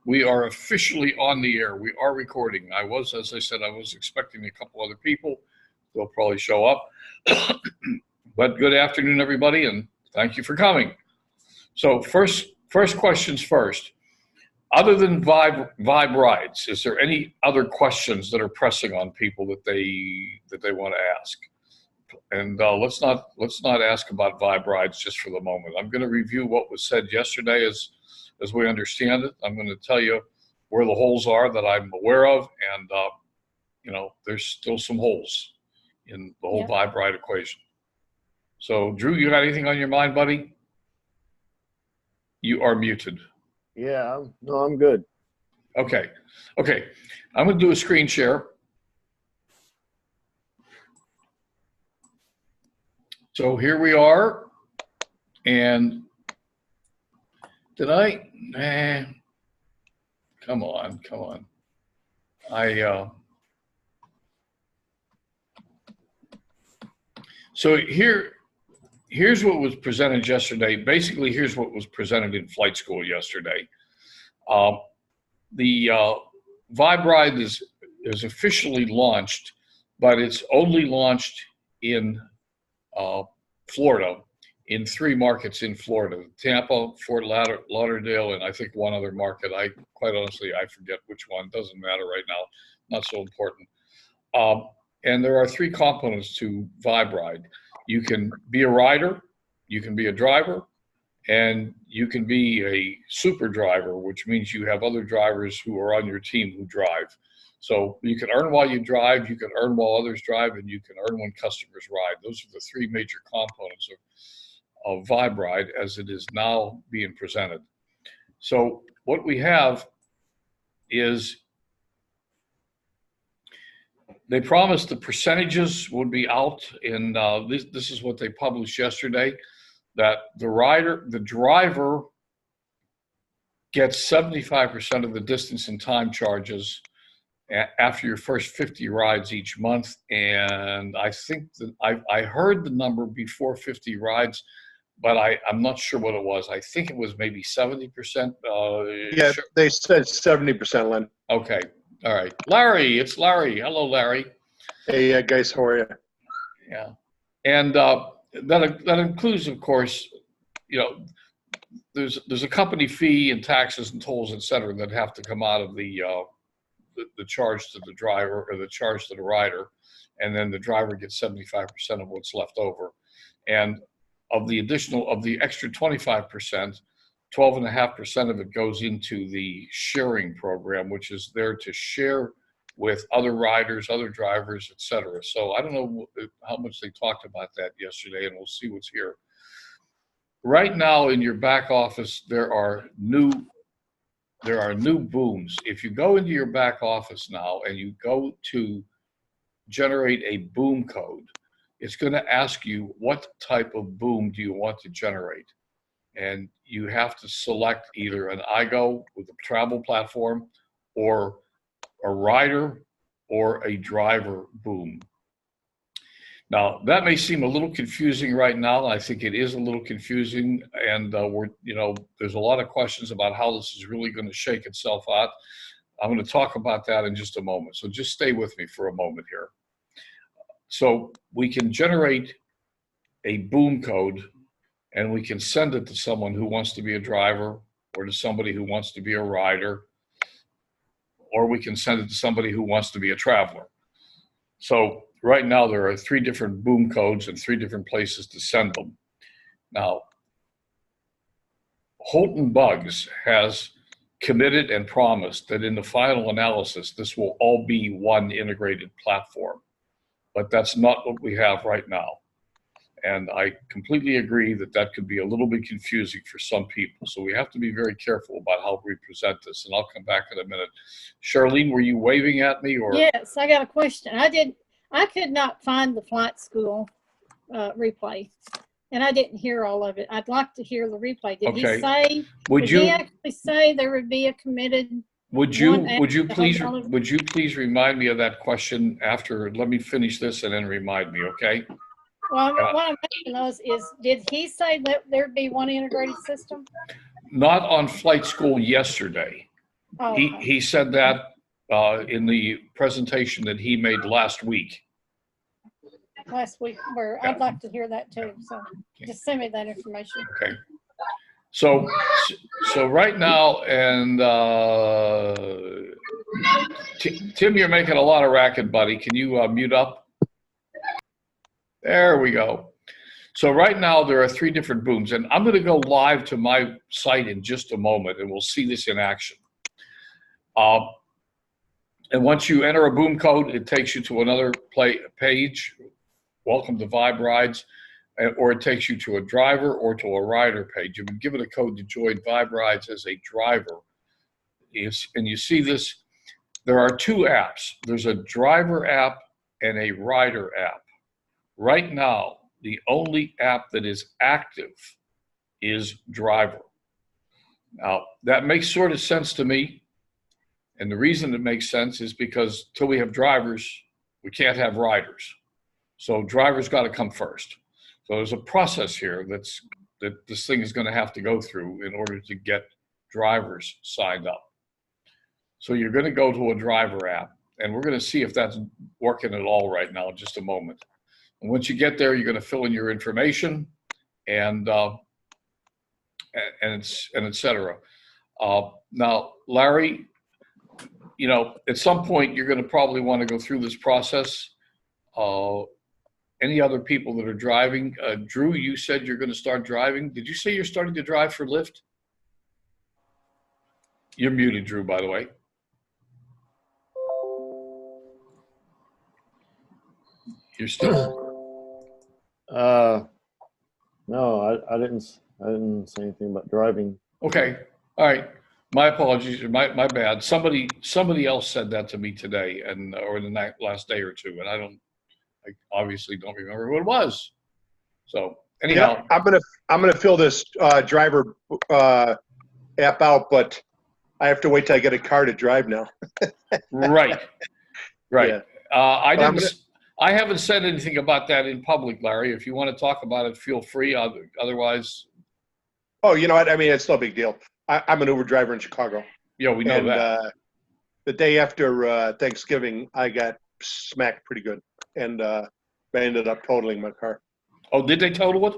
We are officially on the air. We are recording. As I said, I was expecting a couple other people. They'll probably show up. But good afternoon, everybody, and thank you for coming. So first questions first. Other than Vibe rides, is there any other questions that are pressing on people that they want to ask? And let's not ask about Vibe rides just for the moment. I'm going to review what was said yesterday as we understand it. I'm going to tell you where the holes are that I'm aware of, and there's still some holes in the whole Vibe ride equation. So, Drew, you got anything on your mind, buddy? You are muted. Yeah, no, I'm good. Okay. I'm going to do a screen share. So here we are, and come on. So here's what was presented yesterday. Basically, here's what was presented in flight school yesterday. The Vibe ride is officially launched, but it's only launched in Florida, in 3 markets in Florida: Tampa, Fort Lauderdale, and I think one other market. I forget which one. Doesn't matter right now. Not so important. And there are 3 components to Vibe ride. You can be a rider, you can be a driver, and you can be a super driver, which means you have other drivers who are on your team who drive. So you can earn while you drive, you can earn while others drive, and you can earn when customers ride. Those are the 3 major components of Vibe ride as it is now being presented. So what we have is they promised the percentages would be out in this is what they published yesterday, that the driver gets 75% of the distance and time charges after your first 50 rides each month. And I think that I heard the number before 50 rides, but I'm not sure what it was. I think it was maybe 70%. Yeah, sure. They said 70%, Len. Okay. All right. Larry, it's Larry. Hello, Larry. Hey, guys, how are you? Yeah. And that includes, of course, there's a company fee and taxes and tolls, et cetera, that have to come out of the charge to the driver or the charge to the rider, and then the driver gets 75% of what's left over. And of the extra 25%, 12.5% of it goes into the sharing program, which is there to share with other riders, other drivers, et cetera. So I don't know how much they talked about that yesterday, and we'll see what's here. Right now in your back office, there are new booms. If you go into your back office now and you go to generate a boom code, it's going to ask you what type of boom do you want to generate. And you have to select either an iGo with a travel platform, or a rider, or a driver boom. Now, that may seem a little confusing right now. I think it is a little confusing, and there's a lot of questions about how this is really going to shake itself out. I'm going to talk about that in just a moment. So just stay with me for a moment here. So we can generate a boom code, and we can send it to someone who wants to be a driver, or to somebody who wants to be a rider, or we can send it to somebody who wants to be a traveler. So right now there are 3 different boom codes and 3 different places to send them. Now, Holton Bugs has committed and promised that in the final analysis, this will all be one integrated platform. But that's not what we have right now. And I completely agree that could be a little bit confusing for some people. So we have to be very careful about how we present this. And I'll come back in a minute. Charlene, were you waving at me? Or? Yes, I got a question. I could not find the flight school replay, and I didn't hear all of it. I'd like to hear the replay. Did he actually say there would be a committed? Would you please remind me of that question after? Let me finish this and then remind me, okay? Well, what I'm asking is, did he say that there'd be one integrated system? Not on flight school yesterday. Oh, He said that in the presentation that he made last week. last week, where Yeah. I'd like to hear that too. So just send me that information. Okay. So right now, and Tim, you're making a lot of racket, buddy. Can you mute up? There we go. So right now there are 3 different booms, and I'm going to go live to my site in just a moment, and we'll see this in action. And once you enter a boom code, it takes you to another page. Welcome to Vibe Rides, or it takes you to a driver or to a rider page. You've been given a code to join Vibe Rides as a driver. And you see this, there are 2 apps. There's a driver app and a rider app. Right now, the only app that is active is driver. Now, that makes sort of sense to me. And the reason it makes sense is because till we have drivers, we can't have riders. So drivers got to come first. So there's a process here that this thing is going to have to go through in order to get drivers signed up. So you're going to go to a driver app, and we're going to see if that's working at all right now in just a moment. And once you get there, you're going to fill in your information and et cetera. Now, Larry, you know, at some point you're going to probably want to go through this process. Any other people that are driving? Drew, you said you're going to start driving. Did you say you're starting to drive for Lyft? You're muted, Drew, by the way. You're still. No, I didn't say anything about driving. Okay. All right. My apologies. My bad. Somebody else said that to me today, and or in the last day or two, and I obviously don't remember who it was. So anyhow, yeah, I'm gonna fill this driver app out, but I have to wait till I get a car to drive now. Right. Yeah. I haven't said anything about that in public, Larry. If you want to talk about it, feel free. Otherwise. Oh, you know what? I mean, it's no big deal. I'm an Uber driver in Chicago. Yeah, we know that. The day after Thanksgiving, I got smacked pretty good, and I ended up totaling my car. Oh, did they total it?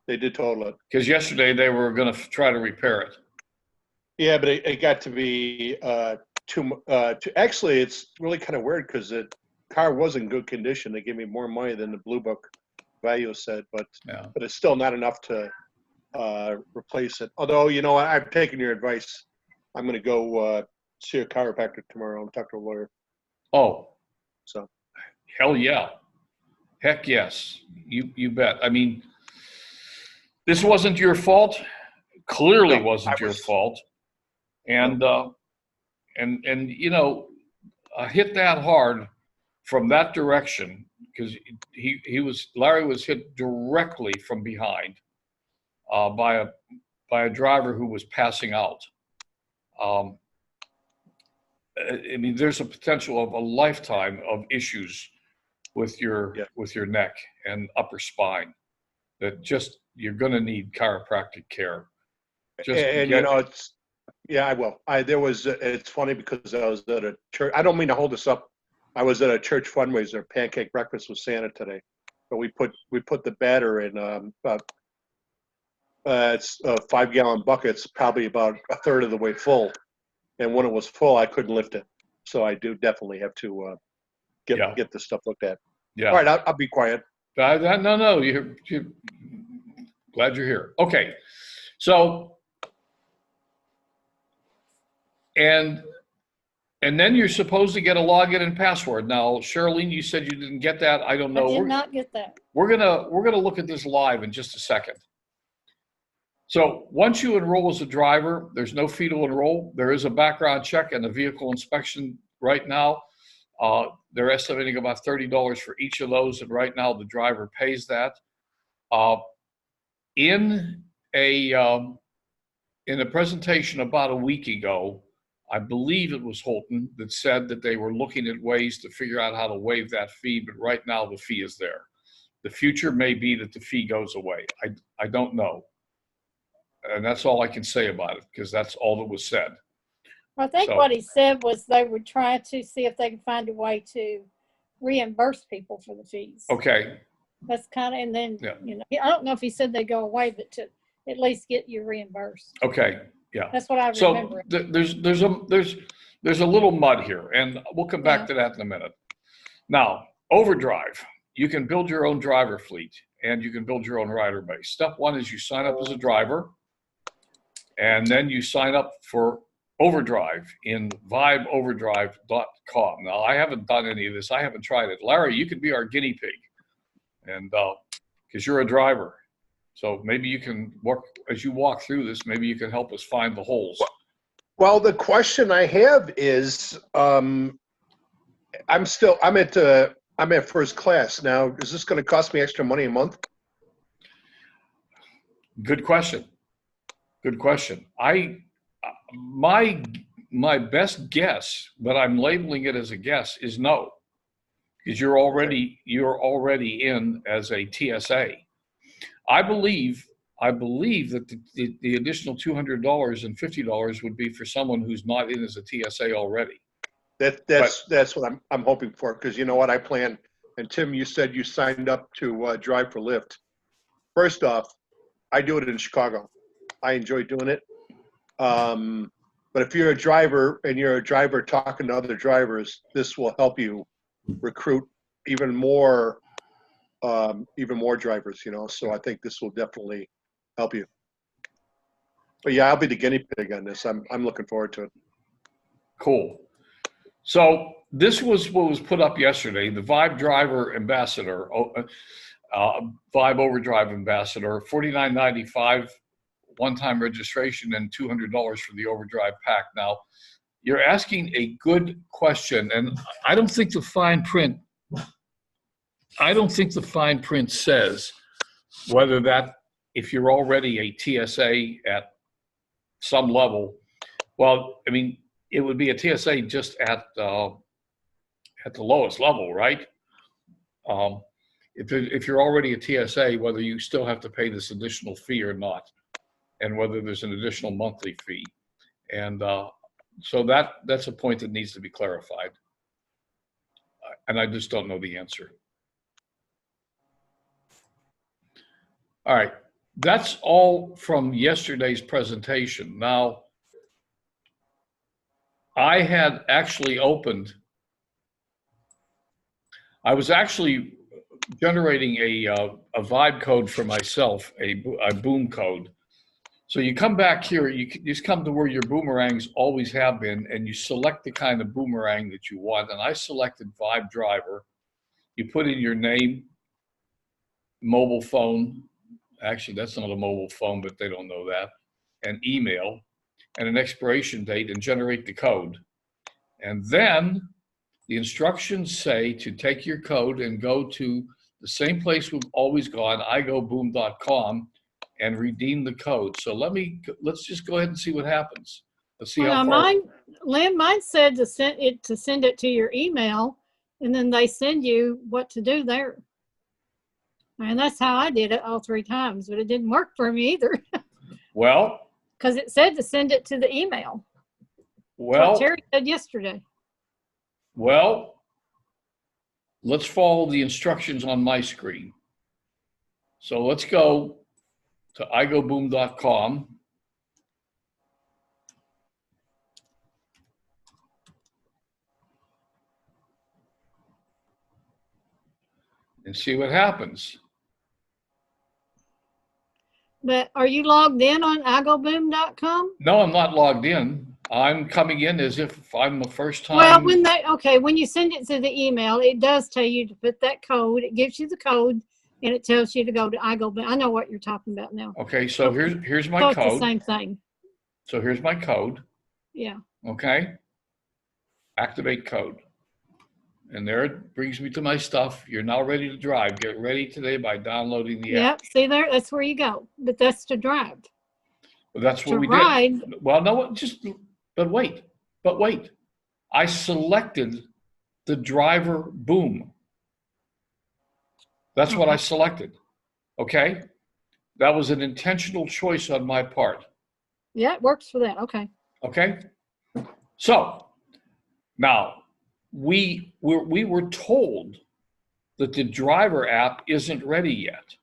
They did total it. Because yesterday they were going to try to repair it. Yeah, but it got to be actually, it's really kind of weird because the car was in good condition. They gave me more money than the Blue Book value said, but it's still not enough to replace it. Although, you know what, I've taken your advice. I'm going to go see a chiropractor tomorrow and talk to a lawyer. Oh, so hell yeah, heck yes, you bet. I mean, this wasn't your fault. Clearly, wasn't your fault. And you know, hit that hard from that direction because Larry was hit directly from behind by a driver who was passing out. I mean, there's a potential of a lifetime of issues with your neck and upper spine that just you're going to need chiropractic care. You know, I will. It's funny because I was at a church. I don't mean to hold this up. I was at a church fundraiser, pancake breakfast with Santa today. But we put the batter in it's 5-gallon buckets, probably about a third of the way full. And when it was full, I couldn't lift it. So I do definitely have to get this stuff looked at. Yeah. All right, I'll be quiet. No, you're glad you're here. Okay, so and then you're supposed to get a login and password. Now, Charlene, you said you didn't get that. I don't know. I did not get that. We're gonna look at this live in just a second. So once you enroll as a driver, there's no fee to enroll. There is a background check and a vehicle inspection right now. They're estimating about $30 for each of those, and right now the driver pays that. In a presentation about a week ago, I believe it was Holton that said that they were looking at ways to figure out how to waive that fee, but right now the fee is there. The future may be that the fee goes away. I don't know. And that's all I can say about it because that's all that was said. I think So- what he said was they would try to see if they can find a way to reimburse people for the fees. Okay, That's kind of, and then, Yeah. you know, I don't know if he said they go away, but to at least get you reimbursed. okay, yeah. That's what I So remember. there's a little mud here, and we'll come back Yeah. to that in a minute. Now, overdrive. You can build your own driver fleet, and you can build your own rider base. Step one is you sign up as a driver, and then you sign up for overdrive in vibeoverdrive.com. Now, I haven't done any of this. I haven't tried it. Larry, you could be our guinea pig, and because you're a driver. So maybe you can work, as you walk through this, maybe you can help us find the holes. Well, the question I have is, I'm at first class now. Is this going to cost me extra money a month? Good question. Good question. My best guess, but I'm labeling it as a guess, is no, because you're already in as a TSA. I believe that the additional $200 and $50 would be for someone who's not in as a TSA already. That's what I'm hoping for, because you know what I plan. And Tim, you said you signed up to drive for Lyft. First off, I do it in Chicago. I enjoy doing it. But if you're a driver and you're a driver talking to other drivers, this will help you recruit even more drivers, you know. So I think this will definitely help you. But yeah, I'll be the guinea pig on this. I'm looking forward to it. Cool. So this was what was put up yesterday. The Vibe Driver Ambassador, Vibe Overdrive Ambassador, $49.95 one-time registration and $200 for the Overdrive pack. Now, you're asking a good question, and I don't think the fine print says whether that, if you're already a TSA at some level, well, I mean, it would be a TSA just at the lowest level, right? If you're already a TSA, whether you still have to pay this additional fee or not, and whether there's an additional monthly fee. And so that's a point that needs to be clarified. And I just don't know the answer. All right, that's all from yesterday's presentation. Now, I had actually I was actually generating a vibe code for myself, a boom code. So you come back here, you just come to where your boomerangs always have been, and you select the kind of boomerang that you want. And I selected Vibe Driver. You put in your name, mobile phone. Actually, that's not a mobile phone, but they don't know that. And email, and an expiration date, and generate the code. And then the instructions say to take your code and go to the same place we've always gone, igoboom.com, and redeem the code. So let's just go ahead and see what happens. Let's see how far. Mine said to send it to your email, and then they send you what to do there. And that's how I did it all 3 times, but it didn't work for me either. Well, because it said to send it to the email. Well, what Terry said yesterday. Well, let's follow the instructions on my screen. So let's go to igoboom.com. And see what happens. But are you logged in on igoboom.com? No, I'm not logged in. I'm coming in as if I'm the first time. Well, when you send it to the email, it does tell you to put that code. It gives you the code, and it tells you to go to iGoBoom. I know what you're talking about now. Okay, so here's my so code. It's the same thing. So here's my code. Yeah. Okay. Activate code. And there it brings me to my stuff. You're now ready to drive. Get ready today by downloading the app. Yep. See there? That's where you go. But that's to drive. Well, that's what to we ride, did. Well, no, but wait. I selected the driver boom. That's what I selected. Okay. That was an intentional choice on my part. Yeah, it works for that. Okay. Okay. So now we were told that the driver app isn't ready yet.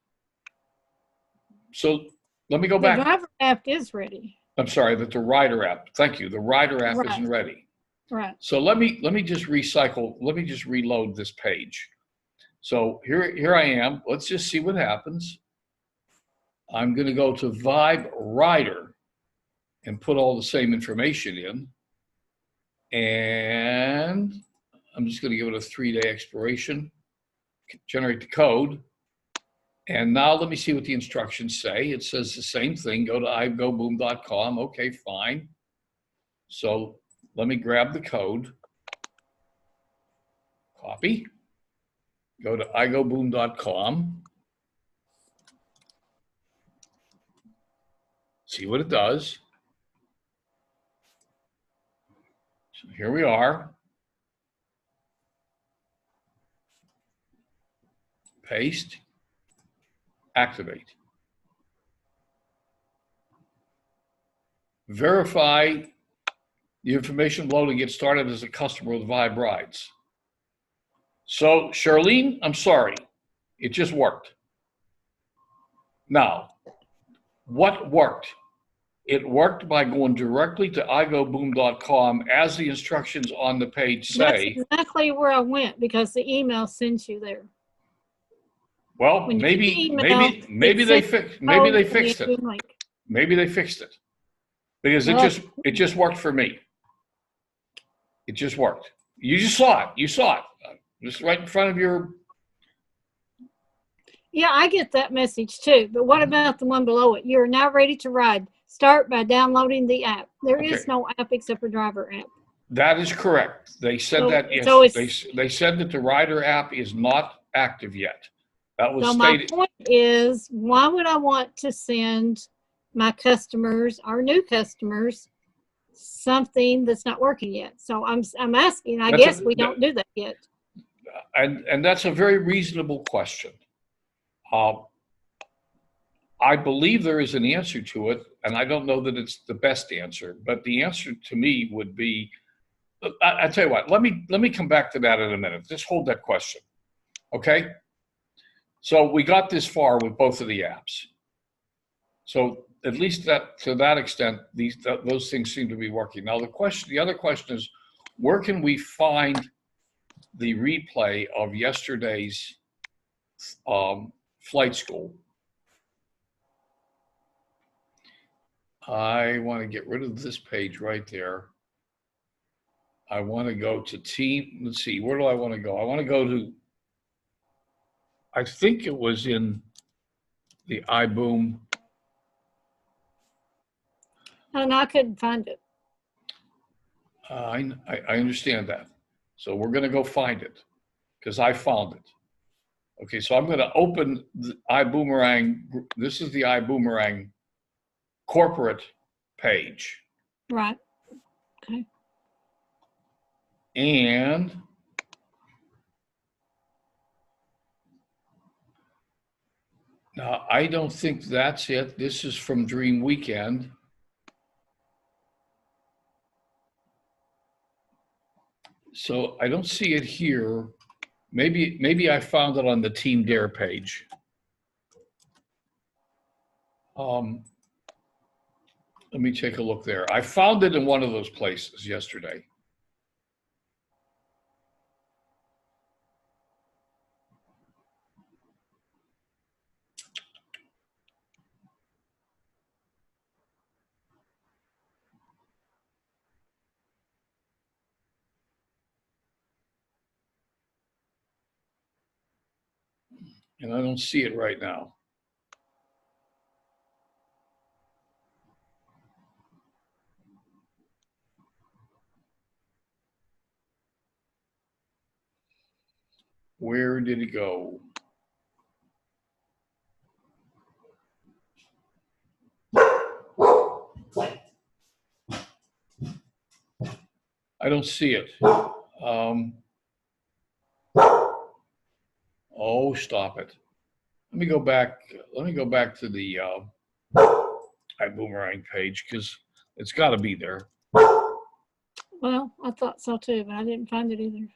So let me go back. The driver app is ready. I'm sorry, that the rider app. Thank you. The rider app isn't ready. Right. So let me just recycle. Let me just reload this page. So here I am. Let's just see what happens. I'm going to go to Vibe Rider and put all the same information in. And I'm just going to give it a 3-day expiration. Generate the code. And now let me see what the instructions say. It says the same thing. Go to igoboom.com. Okay, fine. So let me grab the code. Copy. Go to igoboom.com. See what it does. So here we are. Paste. Activate. Verify the information below to get started as a customer with Vibe Rides. So, Charlene, I'm sorry. It just worked. Now, what worked? It worked by going directly to igoboom.com as the instructions on the page say. That's exactly where I went because the email sends you there. Well, maybe they fixed it. Maybe they fixed it because it just worked for me. It just worked. You just saw it. You saw it. Just right in front of your. Yeah, I get that message too. But what about the one below it? You're now ready to ride. Start by downloading the app. There is no app except for driver app. That is correct. They said that. Yes, they said that the rider app is not active yet. That was stated. My point is, why would I want to send my customers, our new customers, something that's not working yet? So I'm asking. I guess we don't do that yet. And that's a very reasonable question. I believe there is an answer to it, and I don't know that it's the best answer. But the answer to me would be, I tell you what. Let me come back to that in a minute. Just hold that question, okay? So we got this far with both of the apps. So at least to that extent, those things seem to be working. Now the other question is, where can we find the replay of yesterday's flight school? I want to get rid of this page right there. I want to go to team. Let's see, where do I want to go? I want to go to, I think it was in the iBoom. And I couldn't find it. I understand that. So we're going to go find it because I found it. Okay, so I'm going to open the iBoomerang. This is the iBoomerang corporate page. Right. Okay. And now I don't think that's it. This is from Dream Weekend. So I don't see it here. Maybe I found it on the Team Dare page. Let me take a look there. I found it in one of those places yesterday. And I don't see it right now. Where did it go? I don't see it. Oh, stop it. Let me go back to the iBoomerang page because it's got to be there. Well, I thought so too, but I didn't find it either.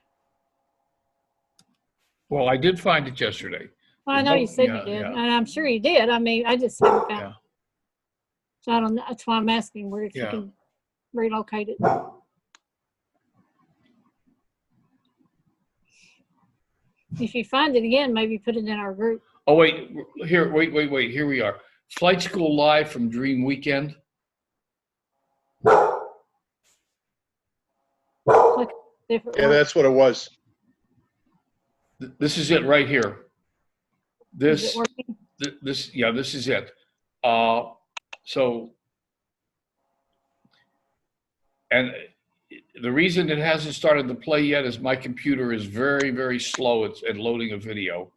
Well, I did find it yesterday. Well, I know you said you did, and I'm sure you did. I mean, I just haven't found it. So I don't know. That's why I'm asking where if you can relocate it. If you find it again, maybe put it in our group. Oh, wait. Here, wait. Here we are. Flight School Live from Dream Weekend. Yeah, that's what it was. This is it right here. This is it. So, and the reason it hasn't started to play yet is my computer is very, very slow at loading a video.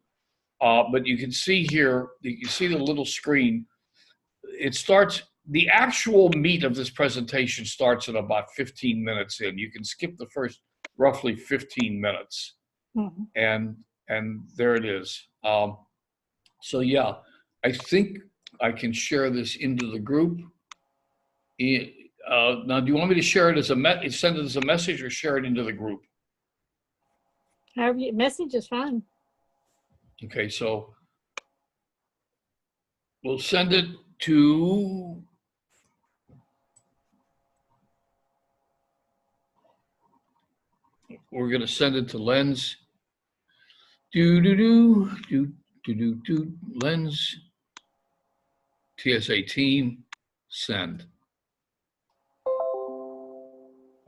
But you can see here, you can see the little screen. It starts, the actual meat of this presentation starts at about 15 minutes in. You can skip the first roughly 15 minutes. Mm-hmm. And there it is. So yeah, I think I can share this into the group. Now, do you want me to share it as send it as a message, or share it into the group? However, message is fine. Okay, so we'll send it to. We're going to send it to Lens. Lens. TSA team. Send.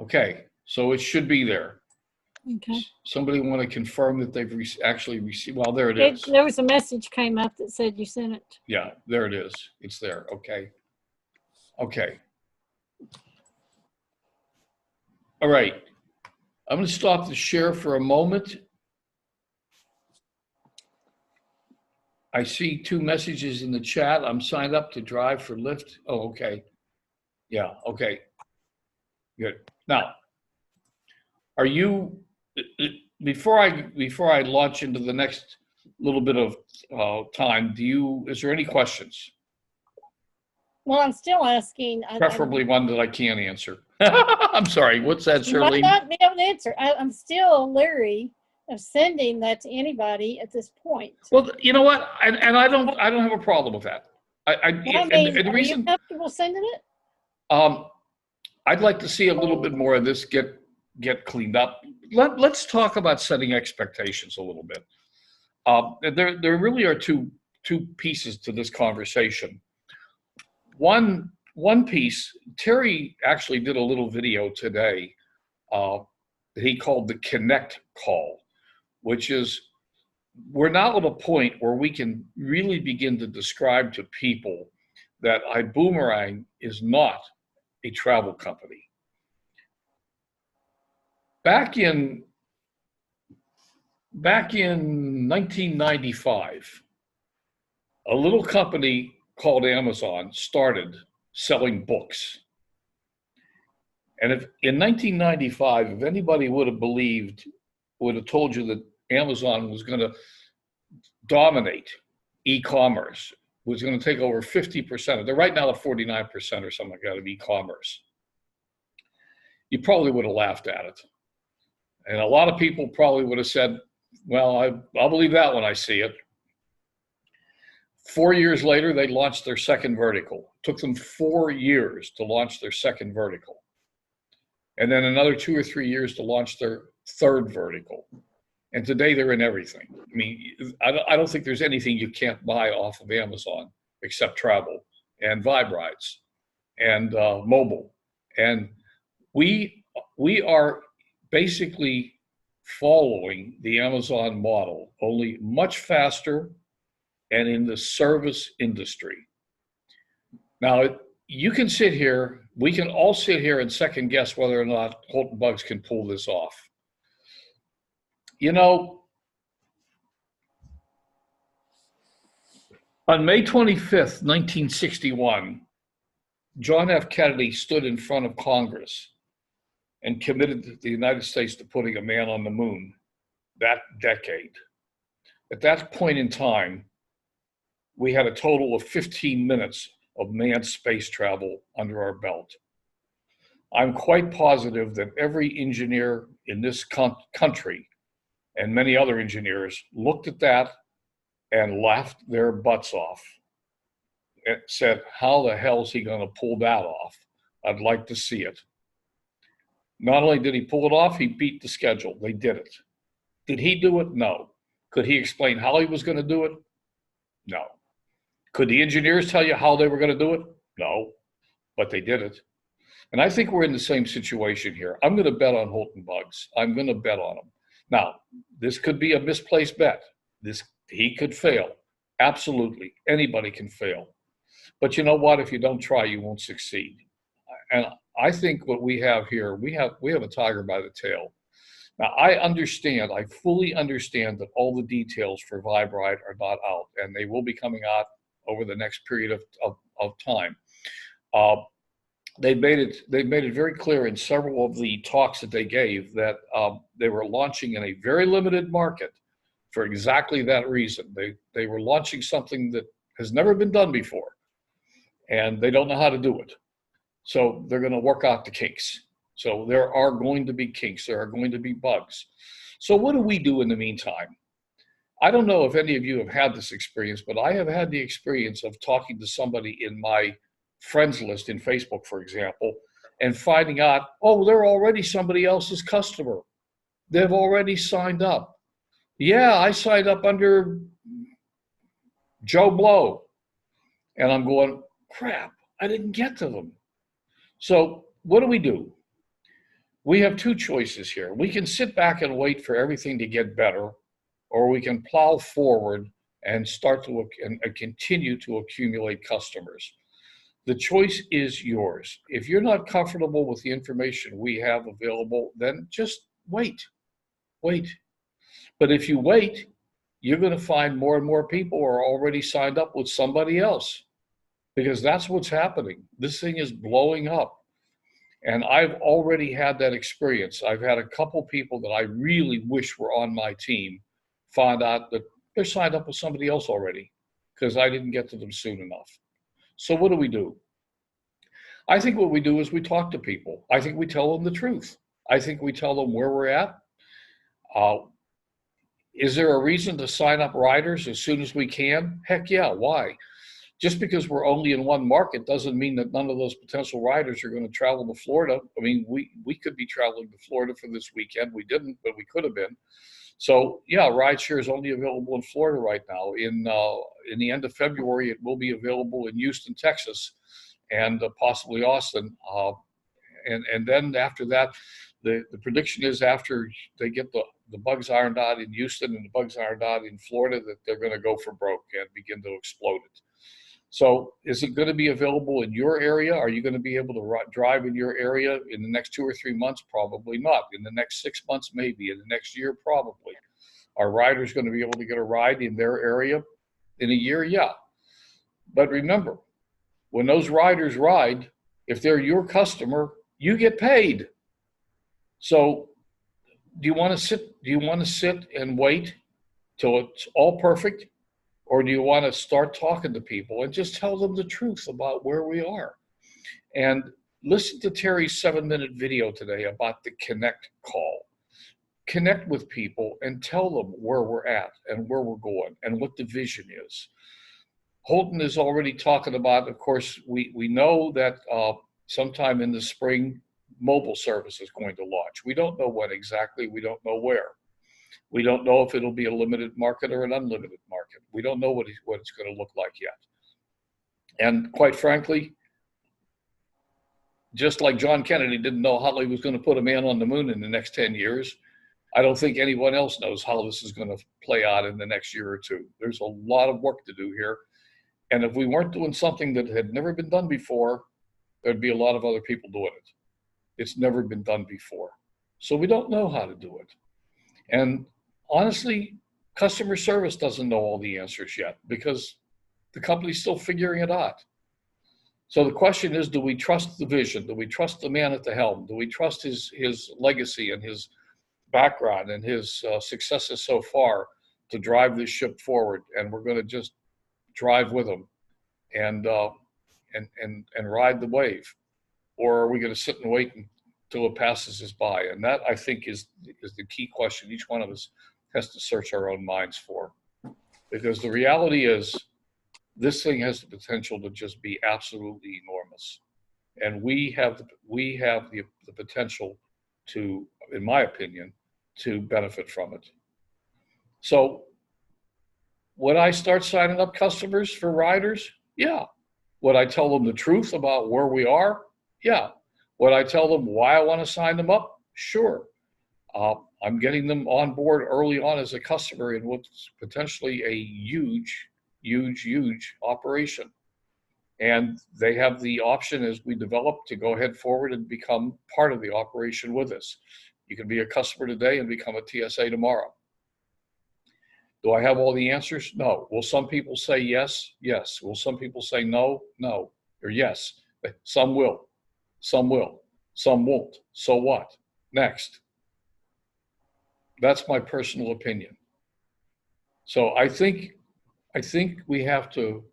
Okay, so it should be there. Okay. Somebody want to confirm that they've actually received? Well, there it is. There was a message came up that said you sent it. Yeah, there it is. It's there. Okay. Okay. All right. I'm going to stop the share for a moment. I see 2 messages in the chat. I'm signed up to drive for Lyft. Oh, okay. Yeah, okay. Good. Now, are you, before I launch into the next little bit of time, is there any questions? Well, I'm still asking. Preferably one that I can't answer. I'm sorry, what's that, Shirley? You might not be able to answer. I'm still leery of sending that to anybody at this point. Well, you know what? And I don't have a problem with that. Are you comfortable sending it? I'd like to see a little bit more of this get cleaned up. Let's talk about setting expectations a little bit. There really are two pieces to this conversation. One piece, Terry actually did a little video today that he called the Connect Call, which is we're now at a point where we can really begin to describe to people that iBoomerang is not a travel company. Back in 1995, a little company called Amazon started selling books. And in 1995, if anybody would have told you that Amazon was going to dominate e-commerce, was going to take over 50%. They're right now at 49% or something like that of e-commerce. You probably would have laughed at it. And a lot of people probably would have said, well, I'll believe that when I see it. 4 years later, they launched their second vertical. It took them 4 years to launch their second vertical. And then another 2 or 3 years to launch their third vertical. And today they're in everything. I mean, I don't think there's anything you can't buy off of Amazon except travel and Vibe rides and mobile. And we are basically following the Amazon model, only much faster and in the service industry. Now, you can sit here, we can all sit here and second guess whether or not Holton Buggs can pull this off. You know, on May 25th, 1961, John F. Kennedy stood in front of Congress and committed the United States to putting a man on the moon that decade. At that point in time, we had a total of 15 minutes of manned space travel under our belt. I'm quite positive that every engineer in this country and many other engineers looked at that and laughed their butts off. It said, how the hell is he going to pull that off? I'd like to see it. Not only did he pull it off, he beat the schedule. They did it. Did he do it? No. Could he explain how he was going to do it? No. Could the engineers tell you how they were going to do it? No. But they did it. And I think we're in the same situation here. I'm going to bet on Holton Bugs. I'm going to bet on him. Now, this could be a misplaced bet. He could fail. Absolutely. Anybody can fail. But you know what? If you don't try, you won't succeed. And I think what we have here, we have a tiger by the tail. Now, I fully understand that all the details for VibeRide are not out, and they will be coming out over the next period of time. They made it very clear in several of the talks that they gave that they were launching in a very limited market for exactly that reason. They were launching something that has never been done before, and they don't know how to do it. So they're going to work out the kinks. So there are going to be kinks. There are going to be bugs. So what do we do in the meantime? I don't know if any of you have had this experience, but I have had the experience of talking to somebody in my friends list in Facebook, for example, and finding out, oh, they're already somebody else's customer. They've already signed up. Yeah, I signed up under Joe Blow. And I'm going, crap, I didn't get to them. So what do? We have two choices here. We can sit back and wait for everything to get better, or we can plow forward and start to and continue to accumulate customers. The choice is yours. If you're not comfortable with the information we have available, then just wait. But if you wait, you're going to find more and more people are already signed up with somebody else, because that's what's happening. This thing is blowing up. And I've already had that experience. I've had a couple people that I really wish were on my team find out that they're signed up with somebody else already because I didn't get to them soon enough. So what do? I think what we do is we talk to people. I think we tell them the truth. I think we tell them where we're at. Is there a reason to sign up riders as soon as we can? Heck yeah, why? Just because we're only in one market doesn't mean that none of those potential riders are going to travel to Florida. I mean, we could be traveling to Florida for this weekend. We didn't, but we could have been. So yeah, rideshare is only available in Florida right now. In the end of February, it will be available in Houston, Texas, and possibly Austin. And then after that, the prediction is after they get the bugs ironed out in Houston and the bugs ironed out in Florida, that they're going to go for broke and begin to explode it. So is it going to be available in your area? Are you going to be able to drive in your area in the next 2 or 3 months? Probably not. In the next 6 months, maybe. In the next year, probably. Are riders going to be able to get a ride in their area in a year? Yeah. But remember, when those riders ride, if they're your customer, you get paid. So do you want to sit and wait till it's all perfect? Or do you want to start talking to people and just tell them the truth about where we are? And listen to Terry's 7-minute video today about the Connect call. Connect with people and tell them where we're at and where we're going and what the vision is. Holton is already talking about, of course, we know that sometime in the spring, mobile service is going to launch. We don't know when exactly. We don't know where. We don't know if it'll be a limited market or an unlimited market. We don't know what it's going to look like yet. And quite frankly, just like John Kennedy didn't know how he was going to put a man on the moon in the next 10 years, I don't think anyone else knows how this is going to play out in the next year or two. There's a lot of work to do here. And if we weren't doing something that had never been done before, there'd be a lot of other people doing it. It's never been done before. So we don't know how to do it. And honestly, customer service doesn't know all the answers yet because the company's still figuring it out. So the question is, do we trust the vision? Do we trust the man at the helm? Do we trust his legacy and his background and his successes so far to drive this ship forward? And we're going to just drive with him and ride the wave. or are we going to sit and wait until it passes us by? And that, I think, is the key question each one of us has to search our own minds for. Because the reality is, this thing has the potential to just be absolutely enormous. And we have the potential to, in my opinion, to benefit from it. So would I start signing up customers for riders? Yeah. Would I tell them the truth about where we are? Yeah. Would I tell them why I want to sign them up? Sure. I'm getting them on board early on as a customer in what's potentially a huge, huge, huge operation. And they have the option as we develop to go ahead forward and become part of the operation with us. You can be a customer today and become a TSA tomorrow. Do I have all the answers? No. Will some people say yes? Yes. Will some people say no? No. Or yes. Some will. Some will. Some won't. So what? Next. That's my personal opinion. So I think we have to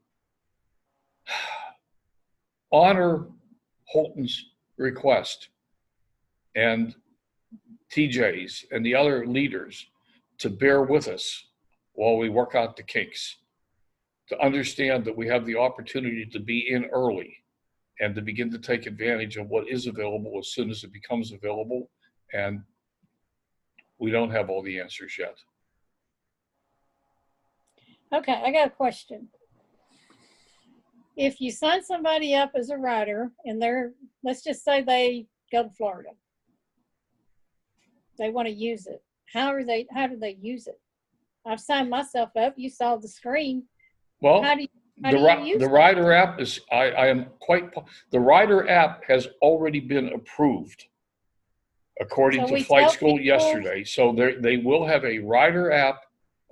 honor Holton's request and TJ's and the other leaders to bear with us while we work out the kinks, to understand that we have the opportunity to be in early and to begin to take advantage of what is available as soon as it becomes available. And we don't have all the answers yet. Okay, I got a question. If you sign somebody up as a rider and let's just say they go to Florida, they want to use it. How do they use it? I've signed myself up. You saw the screen. Well, the rider app is, the rider app has already been approved according to Flight School yesterday. So they will have a rider app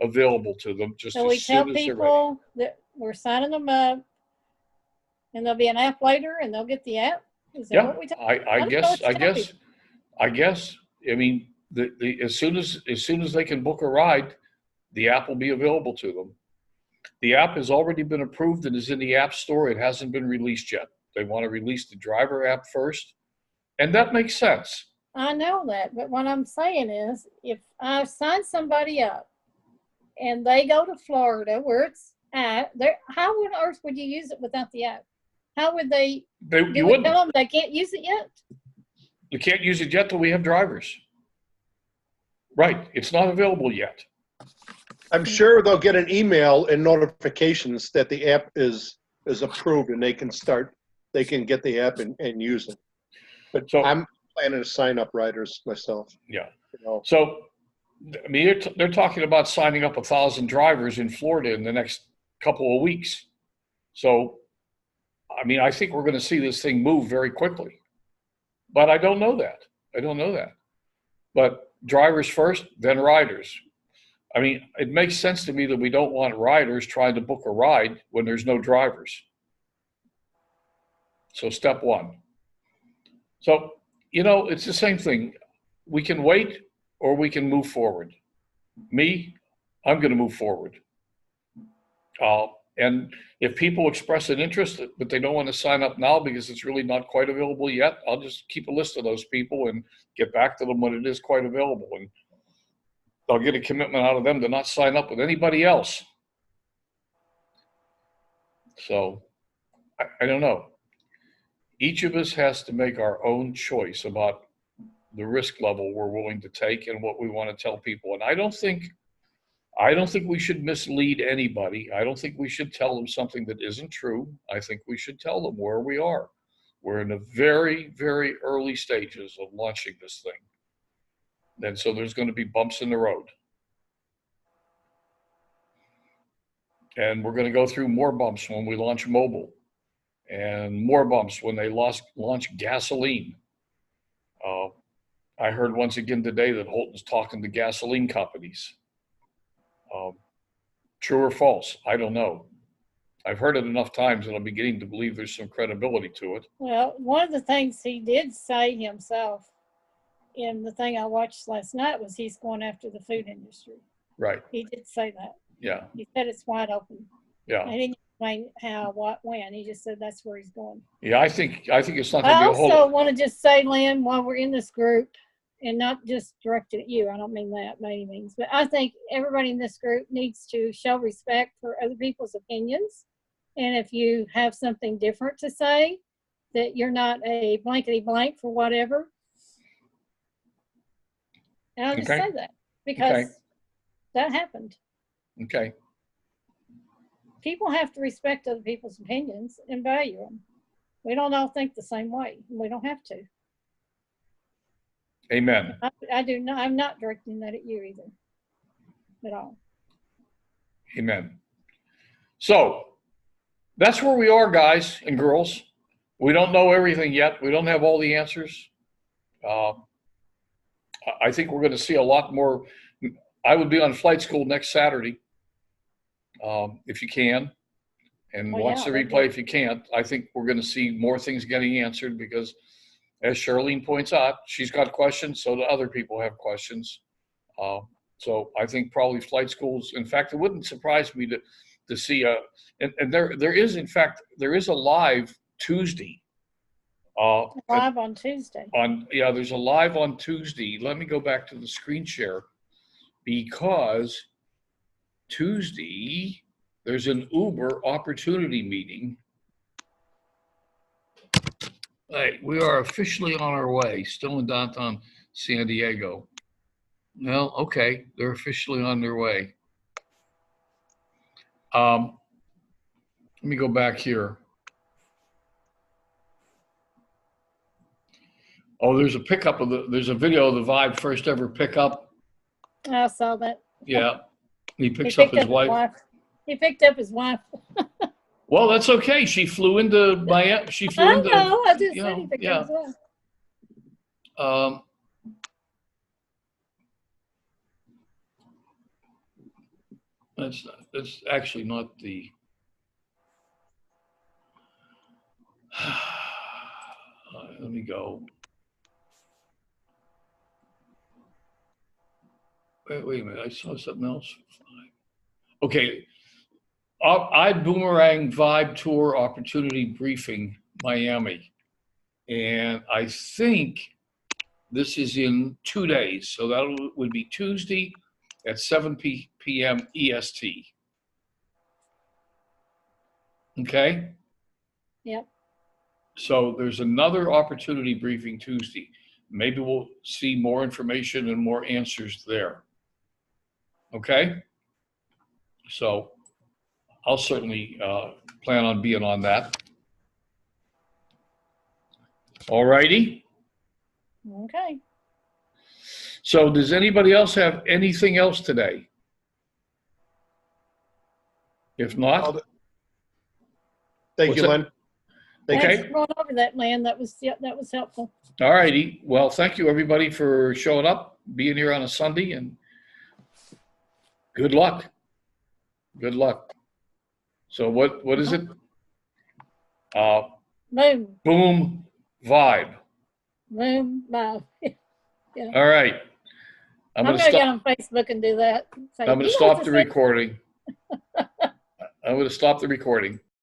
available to them just as soon as they're ready. So we tell people that we're signing them up and there'll be an app later and they'll get the app? Is that what we tell people? I guess. I mean, as soon as they can book a ride, the app will be available to them. The app has already been approved and is in the App Store. It hasn't been released yet. They want to release the driver app first, and that makes sense. I know that, but what I'm saying is, if I sign somebody up and they go to Florida where it's at, how on earth would you use it without the app? How would they? You wouldn't tell them they can't use it yet? They can't use it yet till we have drivers. Right. It's not available yet. I'm sure they'll get an email and notifications that the app is approved and they can get the app and use it. But so, I'm planning to sign up riders myself. Yeah. So, I mean, they're talking about signing up 1,000 drivers in Florida in the next couple of weeks. So, I mean, I think we're going to see this thing move very quickly. But I don't know that. But drivers first, then riders. I mean, it makes sense to me that we don't want riders trying to book a ride when there's no drivers. So step one. So, it's the same thing. We can wait or we can move forward. Me, I'm going to move forward. And if people express an interest, but they don't want to sign up now because it's really not quite available yet, I'll just keep a list of those people and get back to them when it is quite available. And I'll get a commitment out of them to not sign up with anybody else. So, I don't know. Each of us has to make our own choice about the risk level we're willing to take and what we want to tell people. And I don't think we should mislead anybody. I don't think we should tell them something that isn't true. I think we should tell them where we are. We're in the very, very early stages of launching this thing. And so there's going to be bumps in the road. And we're going to go through more bumps when we launch mobile and more bumps when they launch gasoline. I heard once again today that Holton's talking to gasoline companies. True or false? I don't know. I've heard it enough times and I'm beginning to believe there's some credibility to it. Well, one of the things he did say himself in the thing I watched last night was he's going after the food industry. Right. He did say that. Yeah. He said it's wide open. Yeah. And explain how, what, when. He just said that's where he's going. Yeah, I think it's not I going to be a also whole. want to just say, Lynn, while we're in this group, and not just directed at you, I don't mean that by any means, but I think everybody in this group needs to show respect for other people's opinions. And if you have something different to say, that you're not a blankety blank for whatever. And I'll just say that because that happened. Okay. People have to respect other people's opinions and value them. We don't all think the same way. We don't have to. Amen. I do not. I'm not directing that at you either, at all. Amen. So that's where we are, guys and girls. We don't know everything yet. We don't have all the answers. I think we're going to see a lot more. I would be on flight school next Saturday, if you can, and watch the replay if you can't. I think we're going to see more things getting answered because, as Charlene points out, she's got questions, so do other people have questions. So I think probably flight schools. In fact, it wouldn't surprise me to see and there is a live Tuesday. Live on Tuesday. There's a live on Tuesday. Let me go back to the screen share because Tuesday there's an Uber opportunity meeting. Hey, we are officially on our way, still in downtown San Diego. Well, okay, they're officially on their way. Let me go back here. Oh, there's a pickup there's a video of the Vibe first ever pickup. I saw that. Yeah, he picks up his wife. He picked up his wife. Well, that's okay. She flew into Miami. She flew into. I just said he picked up his wife. That's actually not the. Let me go. Wait a minute. I saw something else. Okay. iBoomerang Vibe Tour Opportunity Briefing, Miami. And I think this is in 2 days. So that would be Tuesday at 7 p.m. EST. Okay? Yep. So there's another opportunity briefing Tuesday. Maybe we'll see more information and more answers there. Okay? So I'll certainly plan on being on that. All righty. Okay. So does anybody else have anything else today? If not. Thank you, Len. Okay. Thanks for going over that, Lynn. That was helpful. All righty. Well, thank you everybody for showing up, being here on a Sunday, and good luck. Good luck. So what is it? Boom. Boom Vibe. Boom. Bye. Yeah. All right. I'm gonna get on Facebook and do that. I'm gonna stop the recording. I'm gonna stop the recording.